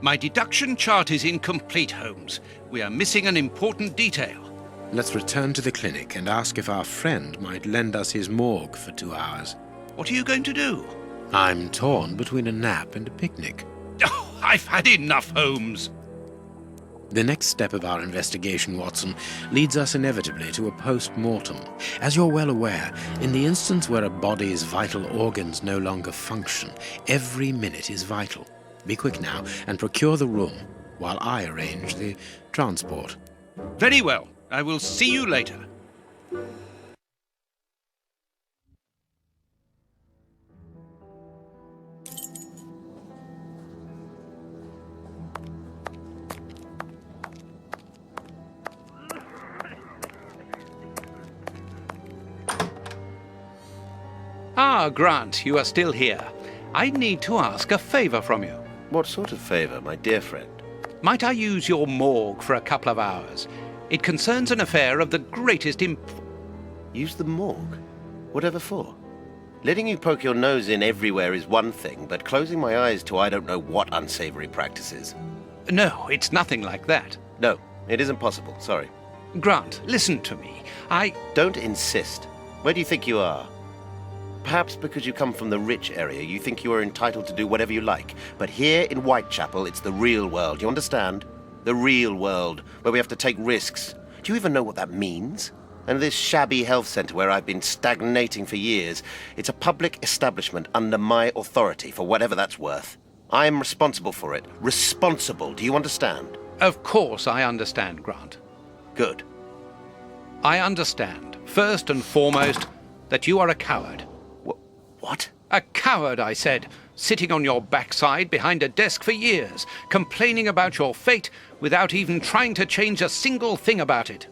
My deduction chart is incomplete, Holmes. We are missing an important detail. Let's return to the clinic and ask if our friend might lend us his morgue for 2 hours. What are you going to do? I'm torn between a nap and a picnic. Oh, I've had enough, Holmes. The next step of our investigation, Watson, leads us inevitably to a post-mortem. As you're well aware, in the instance where a body's vital organs no longer function, every minute is vital. Be quick now and procure the room while I arrange the transport. Very well. I will see you later. Ah, Grant, you are still here. I need to ask a favor from you. What sort of favor, my dear friend? Might I use your morgue for a couple of hours? It concerns an affair of the greatest Use the morgue? Whatever for? Letting you poke your nose in everywhere is one thing, but closing my eyes to I don't know what unsavory practices. No, it's nothing like that. No, it isn't possible, sorry. Grant, listen to me. Don't insist. Where do you think you are? Perhaps because you come from the rich area, you think you are entitled to do whatever you like. But here in Whitechapel, it's the real world, you understand? The real world, where we have to take risks. Do you even know what that means? And this shabby health centre where I've been stagnating for years, it's a public establishment under my authority, for whatever that's worth. I'm responsible for it. Responsible, do you understand? Of course I understand, Grant. Good. I understand, first and foremost, that you are a coward. What? A coward, I said, sitting on your backside behind a desk for years, complaining about your fate without even trying to change a single thing about it.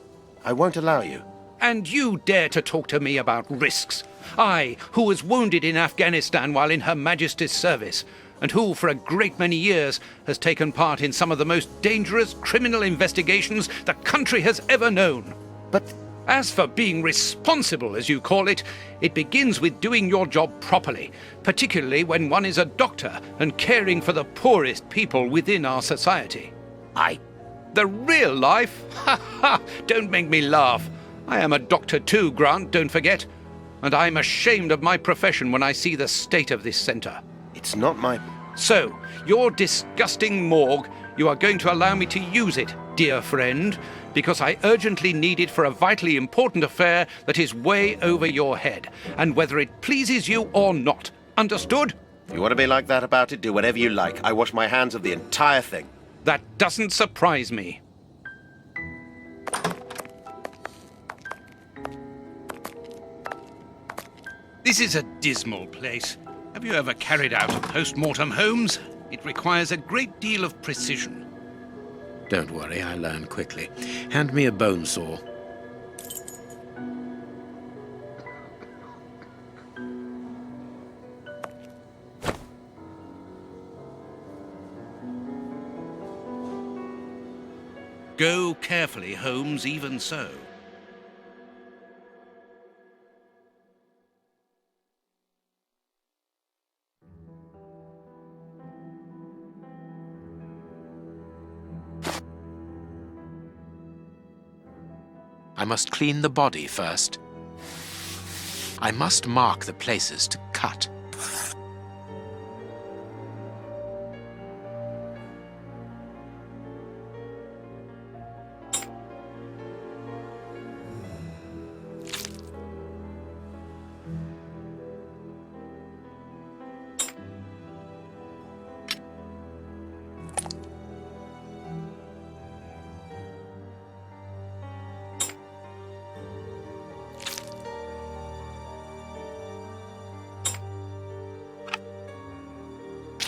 I won't allow you. And you dare to talk to me about risks? I, who was wounded in Afghanistan while in Her Majesty's service, and who, for a great many years, has taken part in some of the most dangerous criminal investigations the country has ever known. But as for being responsible, as you call it, it begins with doing your job properly, particularly when one is a doctor and caring for the poorest people within our society. The real life? Ha ha! Don't make me laugh. I am a doctor too, Grant, don't forget. And I'm ashamed of my profession when I see the state of this centre. It's not my... So, your disgusting morgue, you are going to allow me to use it, dear friend, because I urgently need it for a vitally important affair that is way over your head, and whether it pleases you or not. Understood? If you want to be like that about it, do whatever you like. I wash my hands of the entire thing. That doesn't surprise me. This is a dismal place. Have you ever carried out a post-mortem, Holmes? It requires a great deal of precision. Don't worry, I learn quickly. Hand me a bone saw. Go carefully, Holmes, even so. I must clean the body first. I must mark the places to cut.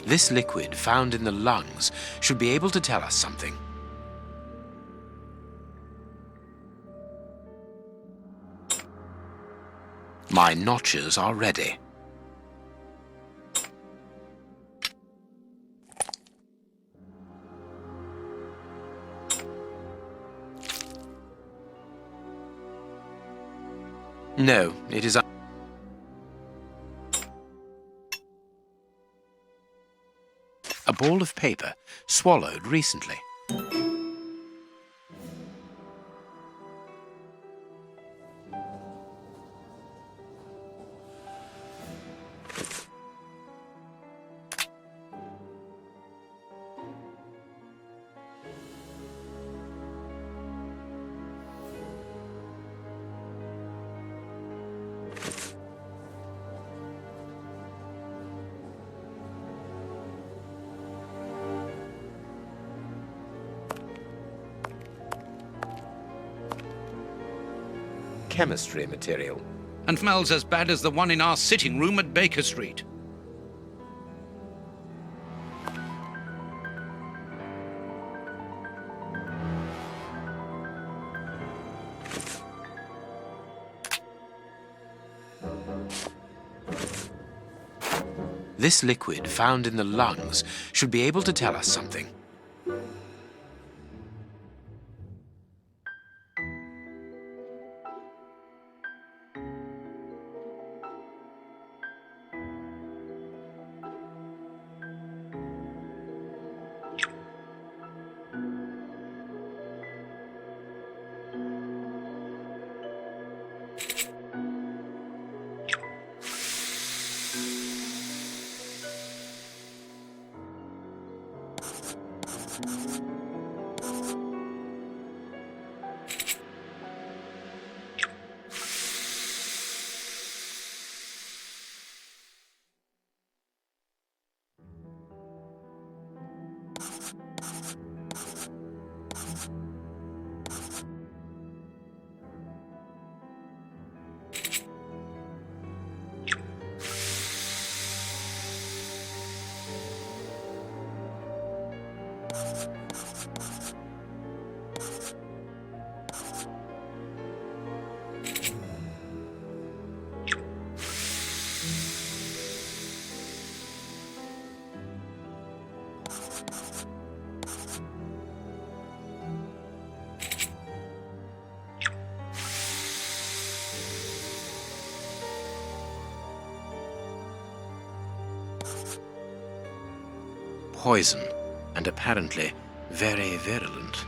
This liquid found in the lungs should be able to tell us something. My notches are ready. No, it is... A ball of paper, swallowed recently. Chemistry material. And smells as bad as the one in our sitting room at Baker Street. This liquid found in the lungs should be able to tell us something. Poison, and apparently very virulent.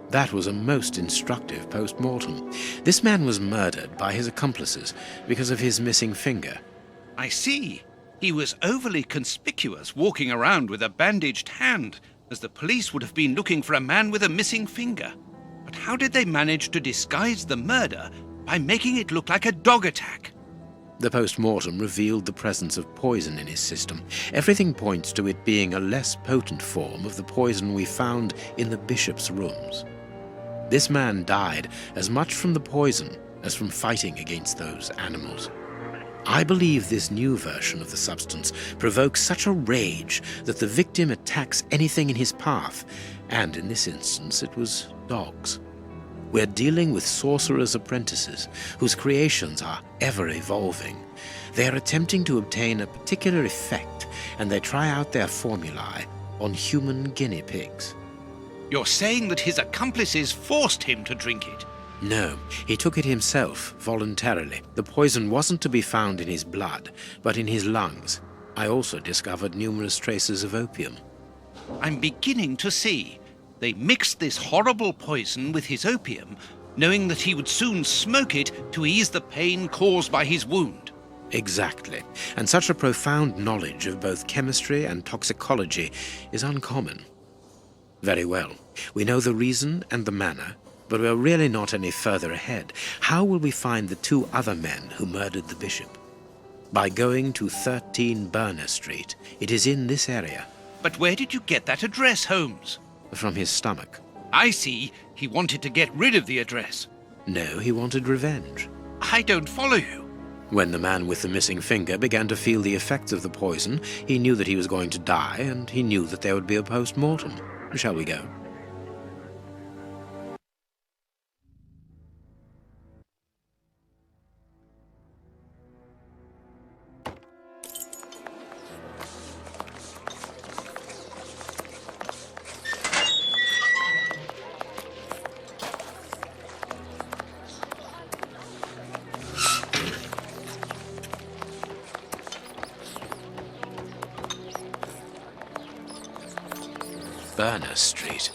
That was a most instructive post-mortem. This man was murdered by his accomplices because of his missing finger. I see. He was overly conspicuous walking around with a bandaged hand, as the police would have been looking for a man with a missing finger. But how did they manage to disguise the murder by making it look like a dog attack? The post-mortem revealed the presence of poison in his system. Everything points to it being a less potent form of the poison we found in the bishop's rooms. This man died as much from the poison as from fighting against those animals. I believe this new version of the substance provokes such a rage that the victim attacks anything in his path, and in this instance it was dogs. We're dealing with sorcerers' apprentices whose creations are ever-evolving. They are attempting to obtain a particular effect, and they try out their formulae on human guinea pigs. You're saying that his accomplices forced him to drink it? No, he took it himself, voluntarily. The poison wasn't to be found in his blood, but in his lungs. I also discovered numerous traces of opium. I'm beginning to see. They mixed this horrible poison with his opium, knowing that he would soon smoke it to ease the pain caused by his wound. Exactly. And such a profound knowledge of both chemistry and toxicology is uncommon. Very well. We know the reason and the manner, but we're really not any further ahead. How will we find the two other men who murdered the bishop? By going to 13 Burner Street. It is in this area. But where did you get that address, Holmes? From his stomach. I see. He wanted to get rid of the address. No, he wanted revenge. I don't follow you. When the man with the missing finger began to feel the effects of the poison, he knew that he was going to die, and he knew that there would be a post-mortem. Shall we go? Burner Street.